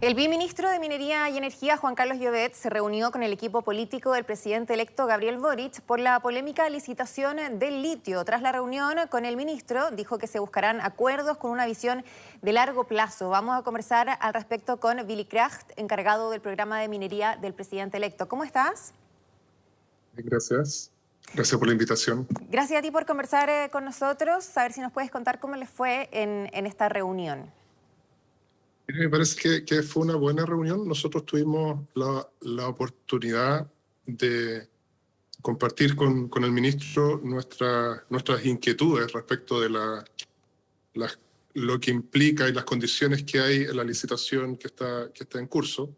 El viceministro de Minería y Energía, Juan Carlos Llobet, se reunió con el equipo político del presidente electo Gabriel Boric por la polémica licitación del litio. Tras la reunión con el ministro, dijo que se buscarán acuerdos con una visión de largo plazo. Vamos a conversar al respecto con Willy Kracht, encargado del programa de minería del presidente electo. ¿Cómo estás? Gracias. Gracias por la invitación. Gracias a ti por conversar con nosotros. A ver si nos puedes contar cómo les fue en esta reunión. Me parece que fue una buena reunión. Nosotros tuvimos la oportunidad de compartir con el ministro nuestras inquietudes respecto de lo que implica y las condiciones que hay en la licitación que está en curso.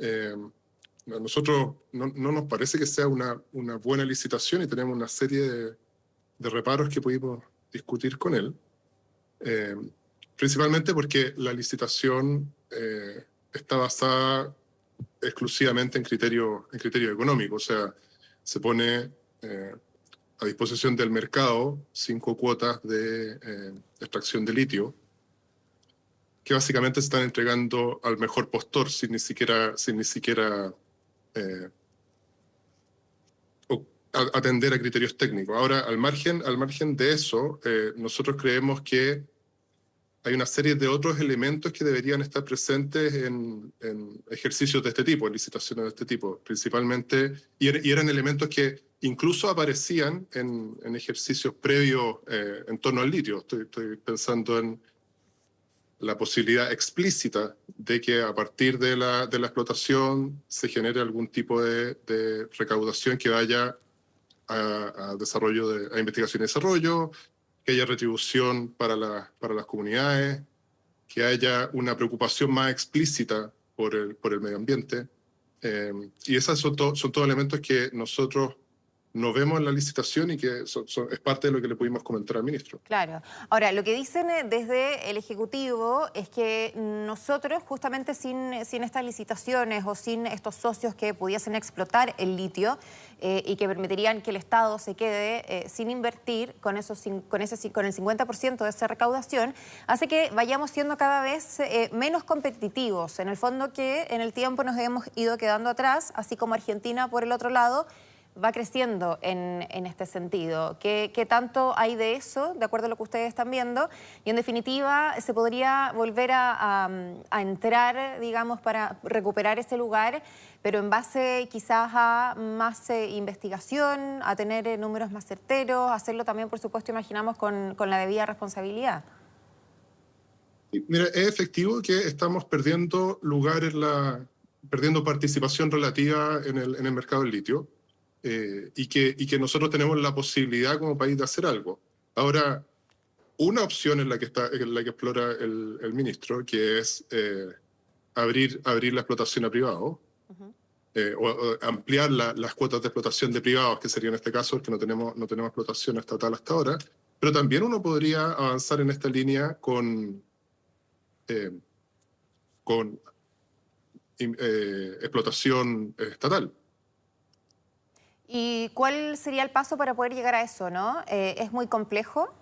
A nosotros no nos parece que sea una buena licitación y tenemos una serie de reparos que pudimos discutir con él. Principalmente porque la licitación está basada exclusivamente en criterio económico, o sea, se pone a disposición del mercado 5 cuotas de extracción de litio, que básicamente se están entregando al mejor postor sin ni siquiera atender a criterios técnicos. Ahora, al margen de eso, nosotros creemos que hay una serie de otros elementos que deberían estar presentes en ejercicios de este tipo, en licitaciones de este tipo, principalmente, y eran elementos que incluso aparecían en ejercicios previos en torno al litio. Estoy pensando en la posibilidad explícita de que a partir de la explotación se genere algún tipo de recaudación que vaya a investigación y desarrollo, que haya retribución para las comunidades, que haya una preocupación más explícita por el medio ambiente. Y esos son todos elementos que nosotros no vemos en la licitación y que es parte de lo que le pudimos comentar al ministro. Claro. Ahora, lo que dicen desde el Ejecutivo es que nosotros, justamente sin estas licitaciones o sin estos socios que pudiesen explotar el litio y que permitirían que el Estado se quede sin invertir con el 50% de esa recaudación, hace que vayamos siendo cada vez menos competitivos. En el fondo que en el tiempo nos hemos ido quedando atrás, así como Argentina, por el otro lado, va creciendo en este sentido. ¿Qué tanto hay de eso, de acuerdo a lo que ustedes están viendo? Y en definitiva, ¿se podría volver a entrar, digamos, para recuperar ese lugar, pero en base quizás a más investigación, a tener números más certeros, hacerlo también, por supuesto, imaginamos, con la debida responsabilidad? Mira, es efectivo que estamos perdiendo perdiendo participación relativa en el mercado del litio. Y que nosotros tenemos la posibilidad como país de hacer algo. Ahora, una opción en la que explora el ministro, que es abrir la explotación a privado, o ampliar las cuotas de explotación de privados, que sería en este caso, porque no tenemos explotación estatal hasta ahora, pero también uno podría avanzar en esta línea con explotación estatal. ¿Y cuál sería el paso para poder llegar a eso, no? ¿Es muy complejo?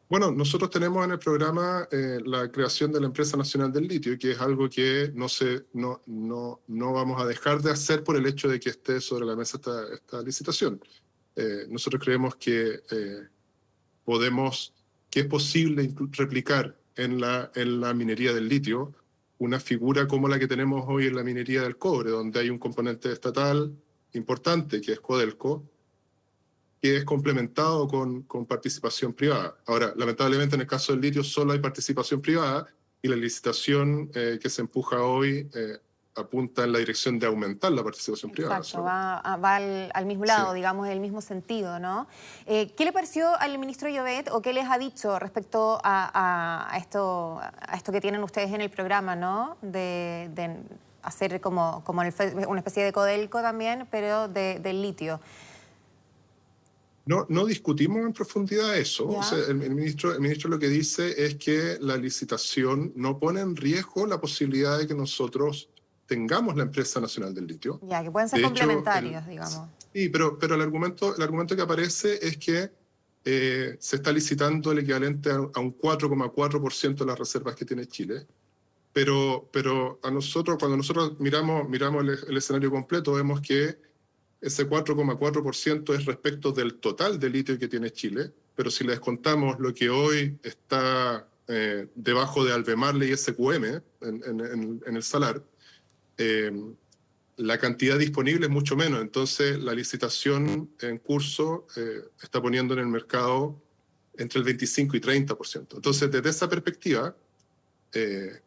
Bueno, nosotros tenemos en el programa la creación de la Empresa Nacional del Litio, que es algo que no vamos a dejar de hacer por el hecho de que esté sobre la mesa esta licitación. Nosotros creemos que es posible replicar en la minería del litio una figura como la que tenemos hoy en la minería del cobre, donde hay un componente estatal importante, que es Codelco, que es complementado con participación privada. Ahora, lamentablemente en el caso del litio solo hay participación privada y la licitación que se empuja hoy apunta en la dirección de aumentar la participación privada. Exacto, va al mismo lado, sí, digamos, en el mismo sentido, ¿no? ¿Qué le pareció al ministro Llobet o qué les ha dicho respecto a esto que tienen ustedes en el programa, ¿no? De hacer como una especie de Codelco también, pero del litio. No discutimos en profundidad eso. O sea, el ministro lo que dice es que la licitación no pone en riesgo la posibilidad de que nosotros tengamos la Empresa Nacional del Litio. Ya, que pueden ser complementarios, digamos. Sí, pero el argumento que aparece es que se está licitando el equivalente a un 4,4% de las reservas que tiene Chile. pero a nosotros, cuando nosotros miramos el escenario completo, vemos que ese 4,4% es respecto del total de litio que tiene Chile, pero si le descontamos lo que hoy está debajo de Albemarle y SQM en el salar, la cantidad disponible es mucho menos. Entonces, la licitación en curso está poniendo en el mercado entre el 25 y 30%. Entonces, desde esa perspectiva,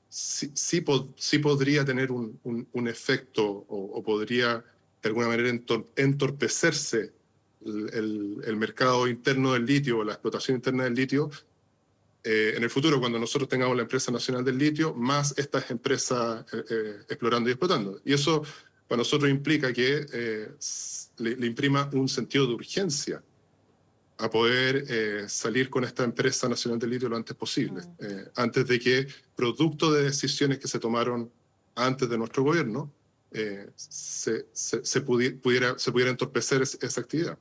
sí podría tener un efecto o podría de alguna manera entorpecerse el mercado interno del litio o la explotación interna del litio en el futuro, cuando nosotros tengamos la empresa nacional del litio, más estas empresas explorando y explotando. Y eso para nosotros implica que le imprima un sentido de urgencia a poder salir con esta empresa nacional del litio lo antes posible, antes de que, producto de decisiones que se tomaron antes de nuestro gobierno, se pudiera entorpecer esa actividad.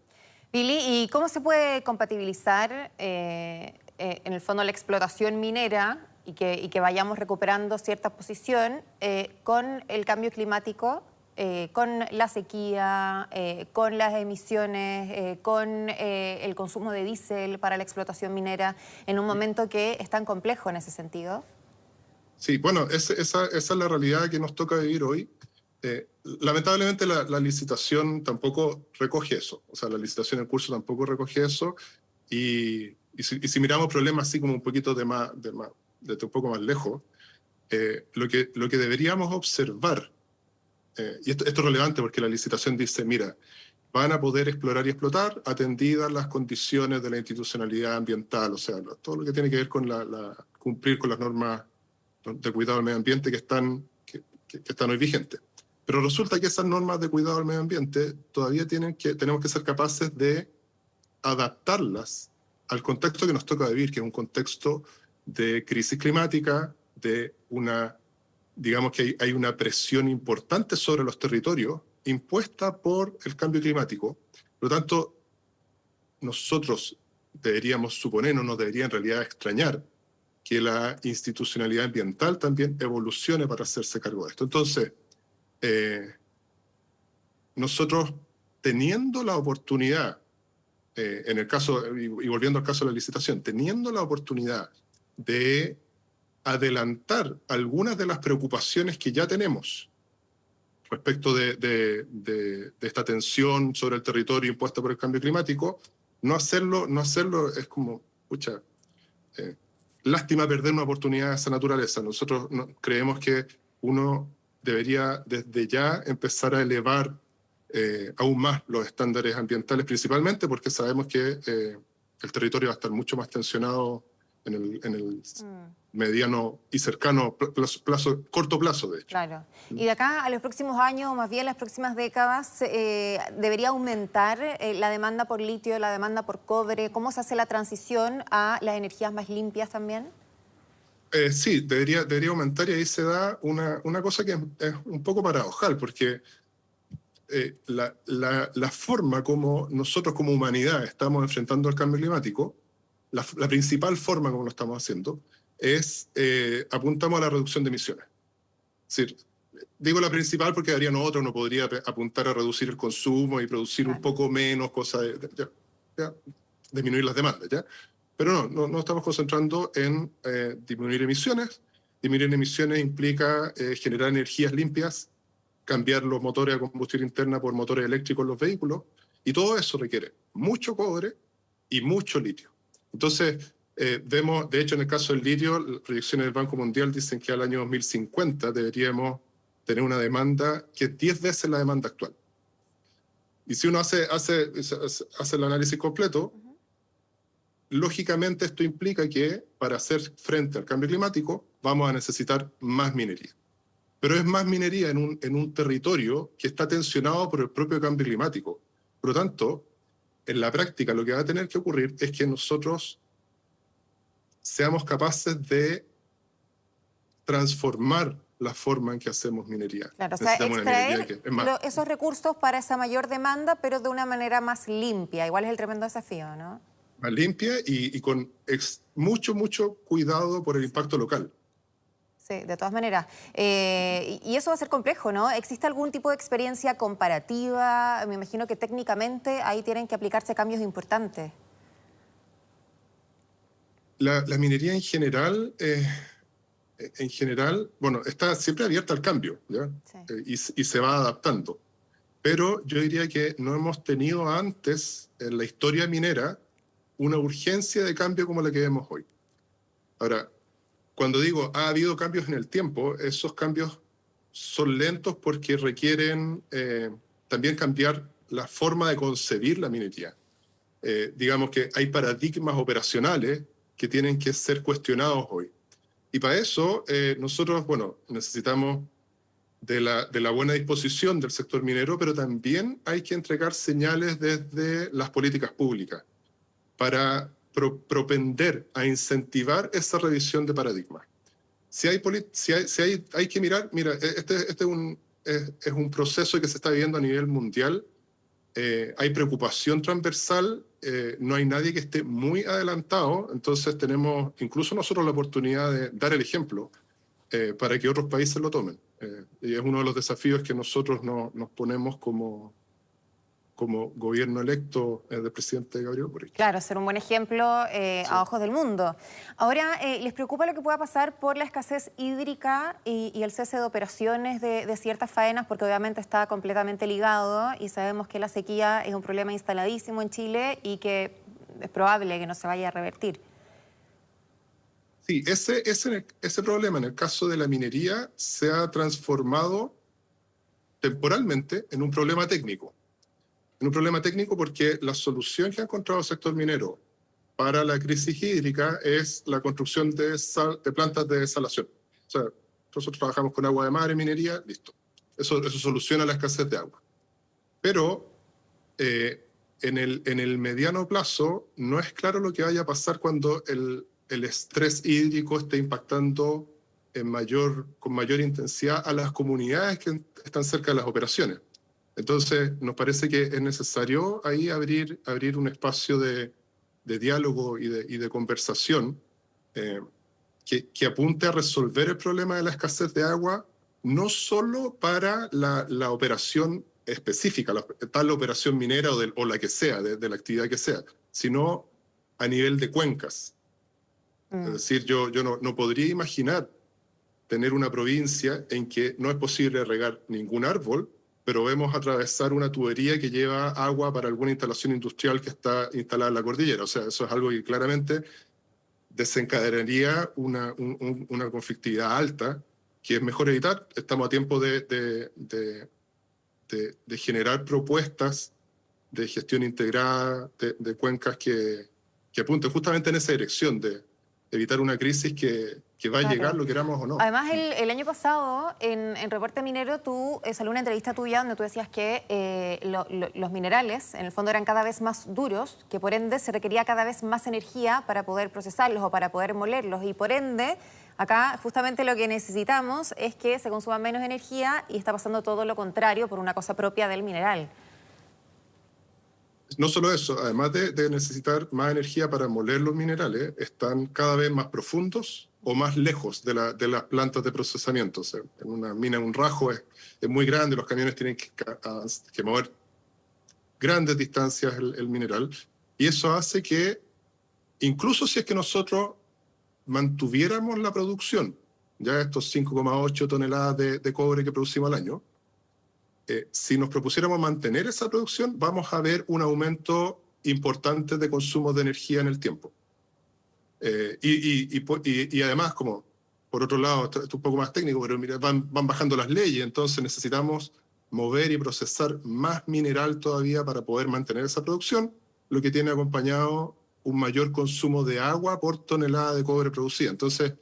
Billy, ¿y cómo se puede compatibilizar en el fondo la explotación minera y que vayamos recuperando cierta posición con el cambio climático, con la sequía, con las emisiones, con el consumo de diésel para la explotación minera, en un momento que es tan complejo en ese sentido? Sí, bueno, esa es la realidad que nos toca vivir hoy. Lamentablemente la licitación tampoco recoge eso, o sea, la licitación en curso tampoco recoge eso, y si miramos problemas así como un poquito de un poco más lejos, lo que deberíamos observar, y esto es relevante porque la licitación dice, mira, van a poder explorar y explotar atendidas las condiciones de la institucionalidad ambiental, o sea, todo lo que tiene que ver con cumplir con las normas de cuidado del medio ambiente que están hoy vigentes. Pero resulta que esas normas de cuidado del medio ambiente todavía tenemos que ser capaces de adaptarlas al contexto que nos toca vivir, que es un contexto de crisis climática, digamos que hay una presión importante sobre los territorios impuesta por el cambio climático. Por lo tanto, nosotros deberíamos suponer, no nos debería en realidad extrañar, que la institucionalidad ambiental también evolucione para hacerse cargo de esto. Entonces, nosotros teniendo la oportunidad, en el caso, y volviendo al caso de la licitación, teniendo la oportunidad de adelantar algunas de las preocupaciones que ya tenemos respecto de esta tensión sobre el territorio impuesta por el cambio climático, no hacerlo es como, pucha, lástima perder una oportunidad de esa naturaleza. Nosotros creemos que uno debería desde ya empezar a elevar aún más los estándares ambientales, principalmente porque sabemos que el territorio va a estar mucho más tensionado en el mediano y cercano corto plazo, de hecho. Claro. Y de acá a los próximos años, o más bien las próximas décadas, ¿debería aumentar la demanda por litio, la demanda por cobre? ¿Cómo se hace la transición a las energías más limpias también? Sí, debería aumentar, y ahí se da una cosa que es un poco paradojal, porque la forma como nosotros como humanidad estamos enfrentando el cambio climático, la principal forma como lo estamos haciendo, es apuntamos a la reducción de emisiones. Es decir, digo la principal porque harían otro, no podría apuntar a reducir el consumo y producir un poco menos, disminuir las demandas, ¿ya? Pero no estamos concentrando en disminuir emisiones. Disminuir emisiones implica generar energías limpias, cambiar los motores a combustión interna por motores eléctricos en los vehículos, y todo eso requiere mucho cobre y mucho litio. Entonces, vemos, de hecho, en el caso del litio, las proyecciones del Banco Mundial dicen que al año 2050 deberíamos tener una demanda que es 10 veces la demanda actual. Y si uno hace el análisis completo, lógicamente esto implica que para hacer frente al cambio climático vamos a necesitar más minería. Pero es más minería en un territorio que está tensionado por el propio cambio climático. Por lo tanto, en la práctica lo que va a tener que ocurrir es que nosotros seamos capaces de transformar la forma en que hacemos minería. Claro, o sea, extraer esos recursos para esa mayor demanda, pero de una manera más limpia. Igual es el tremendo desafío, ¿no? Más limpia y con mucho cuidado por el impacto local. Sí, de todas maneras. Y eso va a ser complejo, ¿no? ¿Existe algún tipo de experiencia comparativa? Me imagino que técnicamente ahí tienen que aplicarse cambios importantes. La minería en general, bueno, está siempre abierta al cambio, ¿ya? Sí. Y se va adaptando. Pero yo diría que no hemos tenido antes en la historia minera una urgencia de cambio como la que vemos hoy. Ahora, cuando digo ha habido cambios en el tiempo, esos cambios son lentos porque requieren también cambiar la forma de concebir la minería. Digamos que hay paradigmas operacionales que tienen que ser cuestionados hoy. Y para eso nosotros, bueno, necesitamos de la buena disposición del sector minero, pero también hay que entregar señales desde las políticas públicas para propender a incentivar esa revisión de paradigmas. Hay que mirar, mira, es un proceso que se está viviendo a nivel mundial, hay preocupación transversal, no hay nadie que esté muy adelantado, entonces tenemos incluso nosotros la oportunidad de dar el ejemplo para que otros países lo tomen. Y es uno de los desafíos que nosotros nos ponemos como gobierno electo del presidente Gabriel Boric. Claro, ser un buen ejemplo Sí. a ojos del mundo. Ahora, ¿les preocupa lo que pueda pasar por la escasez hídrica y el cese de operaciones de ciertas faenas? Porque obviamente está completamente ligado y sabemos que la sequía es un problema instaladísimo en Chile y que es probable que no se vaya a revertir. Sí, ese problema en el caso de la minería se ha transformado temporalmente en un problema técnico. En un problema técnico porque la solución que ha encontrado el sector minero para la crisis hídrica es la construcción de plantas de desalación. O sea, nosotros trabajamos con agua de mar en minería, listo. Eso soluciona la escasez de agua. Pero en el mediano plazo no es claro lo que vaya a pasar cuando el estrés hídrico esté impactando con mayor intensidad a las comunidades que están cerca de las operaciones. Entonces, nos parece que es necesario ahí abrir un espacio de diálogo y de conversación eh, que apunte a resolver el problema de la escasez de agua, no solo para la operación específica, tal operación minera o la que sea, de la actividad que sea, sino a nivel de cuencas. Es decir, yo no podría imaginar tener una provincia en que no es posible regar ningún árbol, pero vemos atravesar una tubería que lleva agua para alguna instalación industrial que está instalada en la cordillera. O sea, eso es algo que claramente desencadenaría una conflictividad alta, que es mejor evitar. Estamos a tiempo de generar propuestas de gestión integrada de cuencas que apunten justamente en esa dirección de evitar una crisis que va a llegar, Claro. lo queramos o no. Además, el año pasado, en Reporte Minero, salió una entrevista tuya donde tú decías que los minerales, en el fondo, eran cada vez más duros, que por ende se requería cada vez más energía para poder procesarlos o para poder molerlos. Y por ende, acá justamente lo que necesitamos es que se consuma menos energía y está pasando todo lo contrario por una cosa propia del mineral. No solo eso, además de necesitar más energía para moler los minerales, están cada vez más profundos o más lejos de las plantas de procesamiento. O sea, en una mina, un rajo es muy grande, los camiones tienen que mover grandes distancias el mineral, y eso hace que, incluso si es que nosotros mantuviéramos la producción, ya estos 5,8 toneladas de cobre que producimos al año, si nos propusiéramos mantener esa producción, vamos a ver un aumento importante de consumo de energía en el tiempo. Y además, como por otro lado, esto es un poco más técnico, pero mira, van bajando las leyes, entonces necesitamos mover y procesar más mineral todavía para poder mantener esa producción, lo que tiene acompañado un mayor consumo de agua por tonelada de cobre producida. Entonces,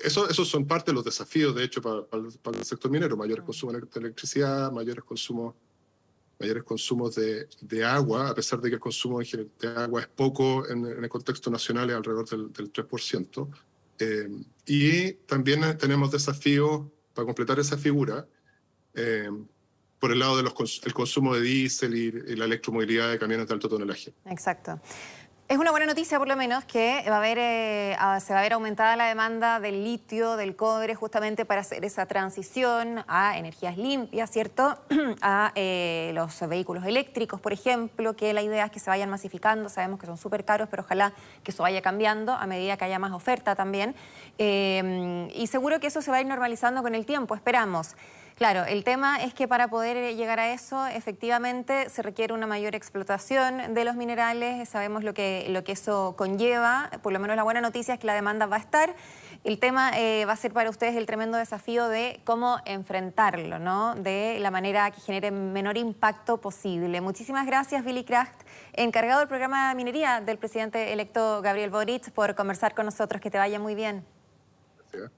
esos son parte de los desafíos, de hecho, para el sector minero: mayores consumos de electricidad, mayores consumos de agua, a pesar de que el consumo de agua es poco en el contexto nacional, es alrededor del 3%. Y también tenemos desafíos para completar esa figura por el lado del consumo de diésel y la electromovilidad de camiones de alto tonelaje. Exacto. Es una buena noticia, por lo menos, que va a haber, se va a ver aumentada la demanda del litio, del cobre, justamente para hacer esa transición a energías limpias, ¿cierto? A los vehículos eléctricos, por ejemplo, que la idea es que se vayan masificando. Sabemos que son súper caros, pero ojalá que eso vaya cambiando a medida que haya más oferta también. Y seguro que eso se va a ir normalizando con el tiempo, esperamos. Claro, el tema es que para poder llegar a eso, efectivamente, se requiere una mayor explotación de los minerales. Sabemos lo que eso conlleva. Por lo menos la buena noticia es que la demanda va a estar. El tema va a ser para ustedes el tremendo desafío de cómo enfrentarlo, ¿no? De la manera que genere menor impacto posible. Muchísimas gracias, Willy Kraft, encargado del programa de minería del presidente electo Gabriel Boric, por conversar con nosotros. Que te vaya muy bien. Gracias.